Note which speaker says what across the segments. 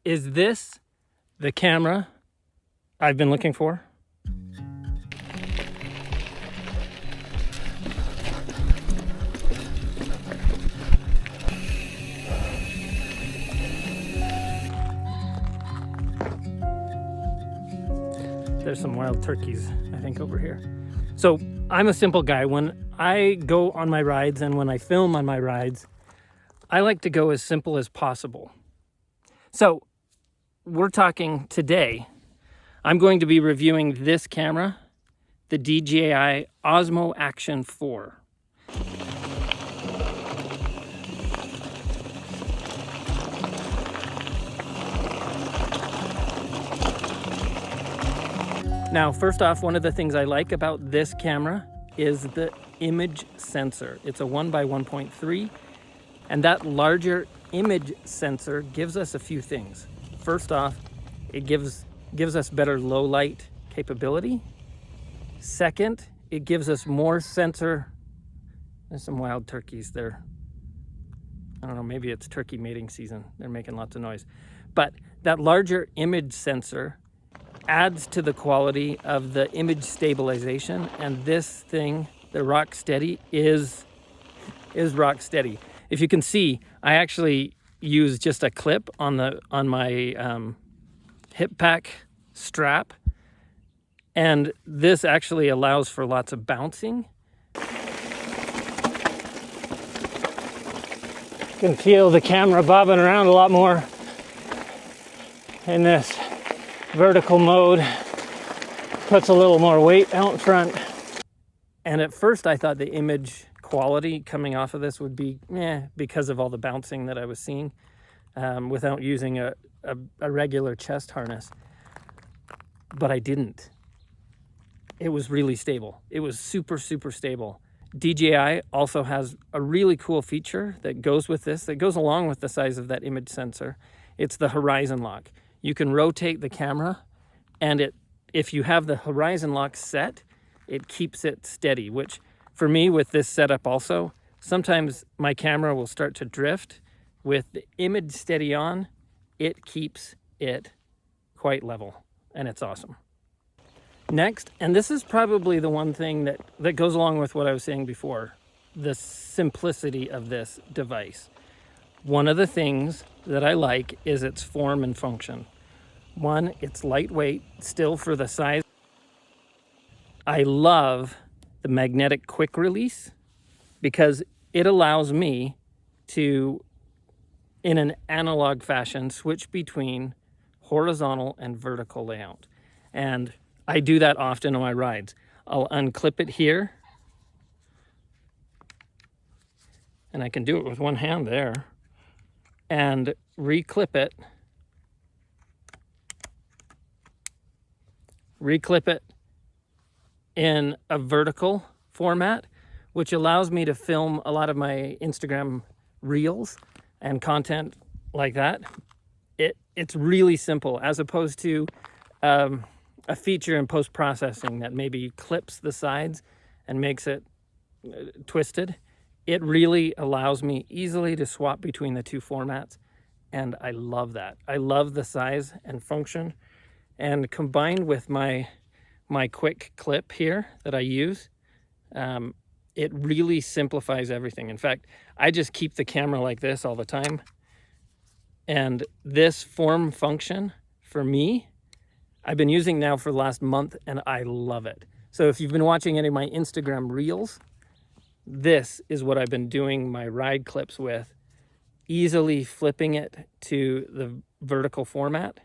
Speaker 1: Is this the camera I've been looking for? There's some wild turkeys, I think, over here. So I'm a simple guy. When I go on my rides and when I film on my rides, I like to go as simple as possible. So we're talking today, I'm going to be reviewing this camera, the DJI Osmo Action 4. Now, first off, one of the things I like about this camera is the image sensor. It's a 1x1.3, and that larger image sensor gives us a few things. First off, it gives us better low light capability. Second, it gives us more sensor. There's some wild turkeys there. I don't know, maybe it's turkey mating season. They're making lots of noise. But that larger image sensor adds to the quality of the image stabilization, and this thing, the Rocksteady, is rock-steady. If you can see, I actually use just a clip on my hip pack strap, and this actually allows for lots of bouncing. You can feel the camera bobbing around a lot more in this vertical mode. Puts a little more weight out front. And at first I thought the image quality coming off of this would be because of all the bouncing that I was seeing without using a regular chest harness. But I didn't. It was really stable. It was super, super stable. DJI also has a really cool feature that goes with this, that goes along with the size of that image sensor. It's the horizon lock. You can rotate the camera, and if you have the horizon lock set, it keeps it steady, which for me with this setup also, sometimes my camera will start to drift. With the image steady on, it keeps it quite level, and it's awesome. Next, and this is probably the one thing that goes along with what I was saying before, the simplicity of this device. One of the things that I like is its form and function. One, it's lightweight, still for the size. I love the magnetic quick release because it allows me to, in an analog fashion, switch between horizontal and vertical layout. And I do that often on my rides. I'll unclip it here, and I can do it with one hand there, and reclip it in a vertical format, which allows me to film a lot of my Instagram reels and content like that. It's really simple, as opposed to a feature in post-processing that maybe clips the sides and makes it twisted. It really allows me easily to swap between the two formats, and I love that. I love the size and function, and combined with my quick clip here that I use, it really simplifies everything. In fact, I just keep the camera like this all the time, and this form function for me, I've been using now for the last month, and I love it. So if you've been watching any of my Instagram reels, this is what I've been doing my ride clips with, easily flipping it to the vertical format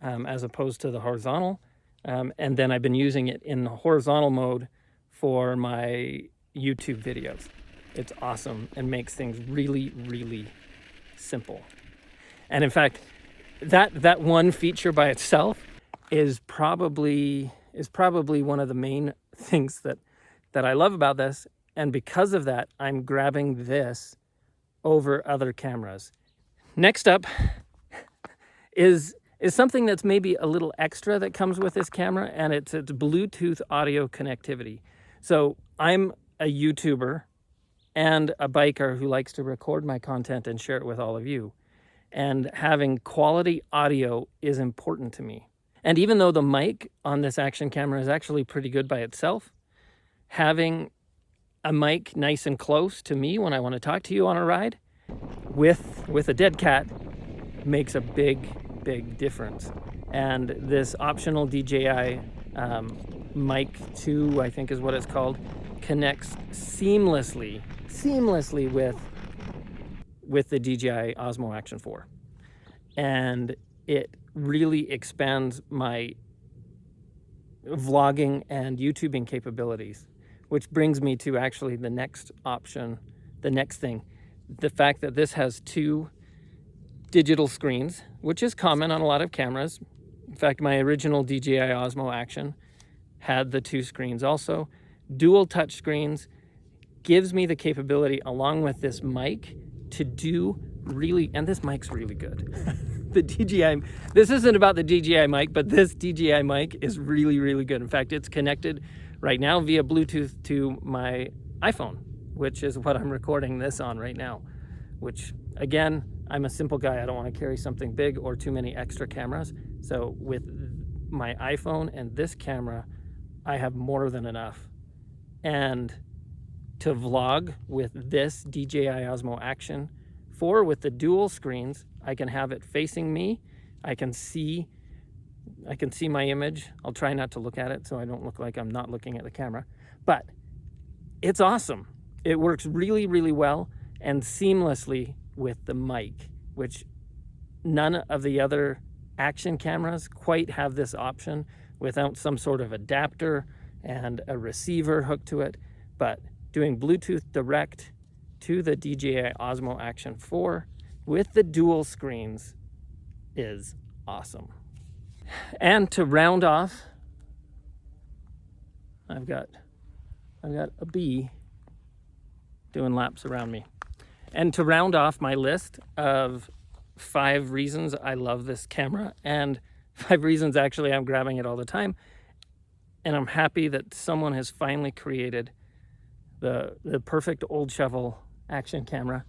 Speaker 1: as opposed to the horizontal. And then I've been using it in the horizontal mode for my YouTube videos. It's awesome and makes things really, really simple. And in fact, that one feature by itself is probably one of the main things that I love about this. And because of that, I'm grabbing this over other cameras. Next up is something that's maybe a little extra that comes with this camera, and it's Bluetooth audio connectivity. So I'm a YouTuber and a biker who likes to record my content and share it with all of you. and having quality audio is important to me. And even though the mic on this action camera is actually pretty good by itself, having a mic nice and close to me when I want to talk to you on a ride with a dead cat makes a big difference. And this optional DJI mic 2, I think is what it's called, connects seamlessly with the DJI Osmo Action 4. And it really expands my vlogging and YouTubing capabilities, which brings me to actually the next option, the next thing. The fact that this has 2 digital screens, which is common on a lot of cameras. In fact, my original DJI Osmo Action had the 2 screens also. Dual touch screens gives me the capability, along with this mic, to do really, and this mic's really good. The DJI, this isn't about the DJI mic, but this DJI mic is really good. In fact, it's connected right now via Bluetooth to my iPhone, which is what I'm recording this on right now, which again, I'm a simple guy. I don't want to carry something big or too many extra cameras. So with my iPhone and this camera, I have more than enough. And to vlog with this DJI Osmo Action 4 with the dual screens, I can have it facing me. I can see my image. I'll try not to look at it so I don't look like I'm not looking at the camera. But it's awesome. It works really well and seamlessly with the mic, which none of the other action cameras quite have this option without some sort of adapter and a receiver hooked to it. But doing Bluetooth direct to the DJI Osmo Action 4 with the dual screens is awesome. And to round off, I've got a bee doing laps around me. And to round off my list of 5 reasons I love this camera, and 5 reasons actually I'm grabbing it all the time, and I'm happy that someone has finally created the perfect old shovel action camera.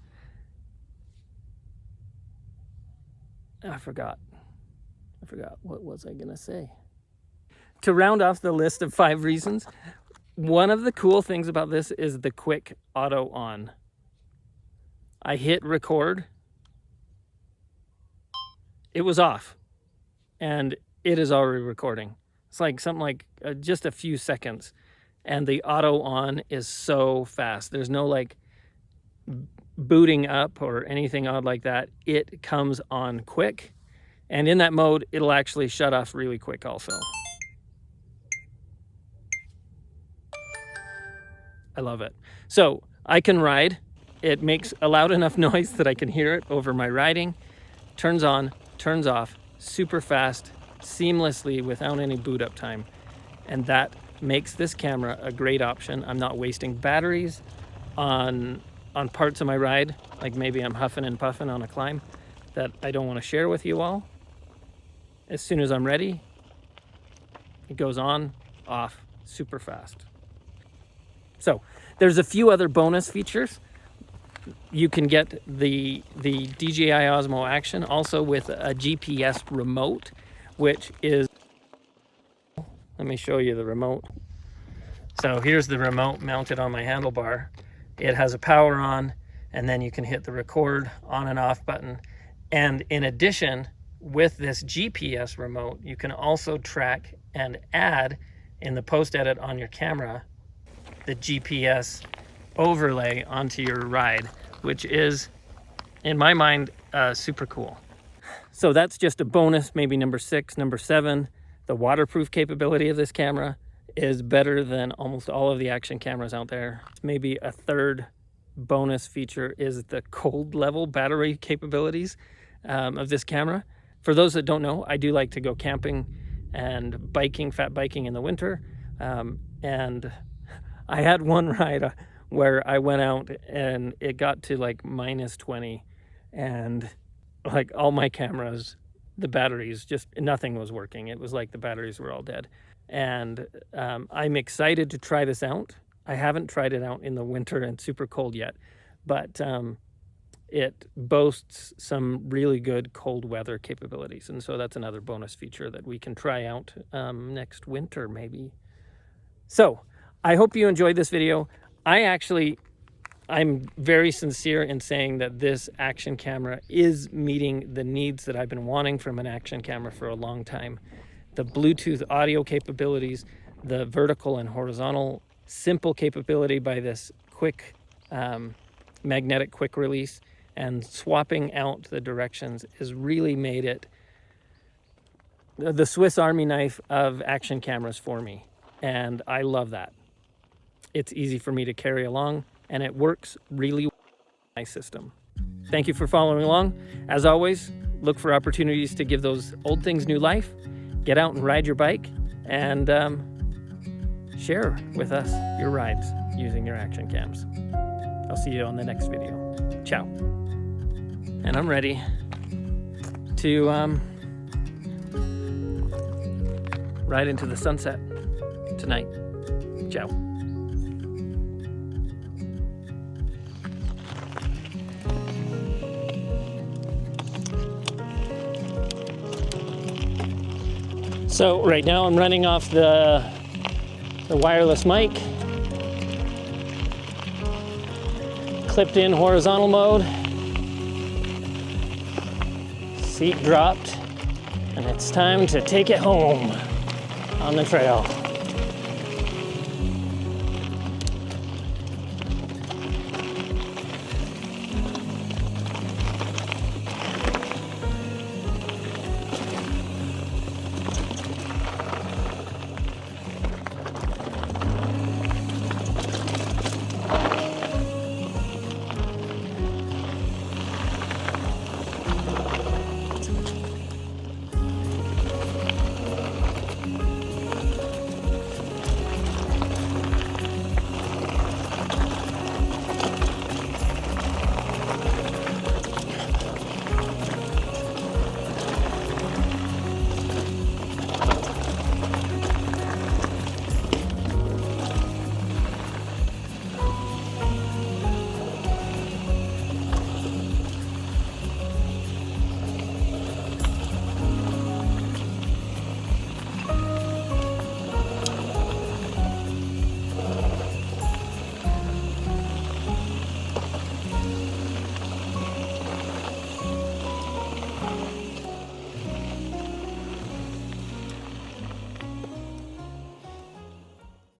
Speaker 1: I forgot. What was I gonna say? To round off the list of 5 reasons, one of the cool things about this is the quick auto on. I hit record, it was off, and it is already recording. It's like something like just a few seconds, and the auto on is so fast. There's no like booting up or anything odd like that. It comes on quick, and in that mode, it'll actually shut off really quick also. I love it. So I can ride. It makes a loud enough noise that I can hear it over my riding. Turns on, turns off, super fast, seamlessly without any boot up time. And that makes this camera a great option. I'm not wasting batteries on parts of my ride, like maybe I'm huffing and puffing on a climb that I don't want to share with you all. As soon as I'm ready, it goes on, off, super fast. So there's a few other bonus features. You can get the DJI Osmo Action also with a GPS remote, which is, let me show you the remote. So here's the remote mounted on my handlebar. It has a power on, and then you can hit the record on and off button. And in addition, with this GPS remote, you can also track and add in the post edit on your camera the GPS overlay onto your ride, which is, in my mind, super cool. So that's just a bonus, maybe number 6. Number 7, the waterproof capability of this camera is better than almost all of the action cameras out there. Maybe a third bonus feature is the cold level battery capabilities of this camera. For those that don't know, I do like to go camping and biking, fat biking in the winter. And I had one ride where I went out and it got to like -20, and like all my cameras, the batteries, just nothing was working. It was like the batteries were all dead. And I'm excited to try this out. I haven't tried it out in the winter and super cold yet, but it boasts some really good cold weather capabilities. And so that's another bonus feature that we can try out next winter, maybe. So I hope you enjoyed this video. I'm very sincere in saying that this action camera is meeting the needs that I've been wanting from an action camera for a long time. The Bluetooth audio capabilities, the vertical and horizontal simple capability by this quick magnetic quick release, and swapping out the directions has really made it the Swiss Army knife of action cameras for me. And I love that. It's easy for me to carry along, and it works really well in my system. Thank you for following along. As always, look for opportunities to give those old things new life. Get out and ride your bike, and share with us your rides using your action cams. I'll see you on the next video. Ciao. And I'm ready to ride into the sunset tonight. Ciao. So right now I'm running off the wireless mic, clipped in horizontal mode, seat dropped, and it's time to take it home on the trail.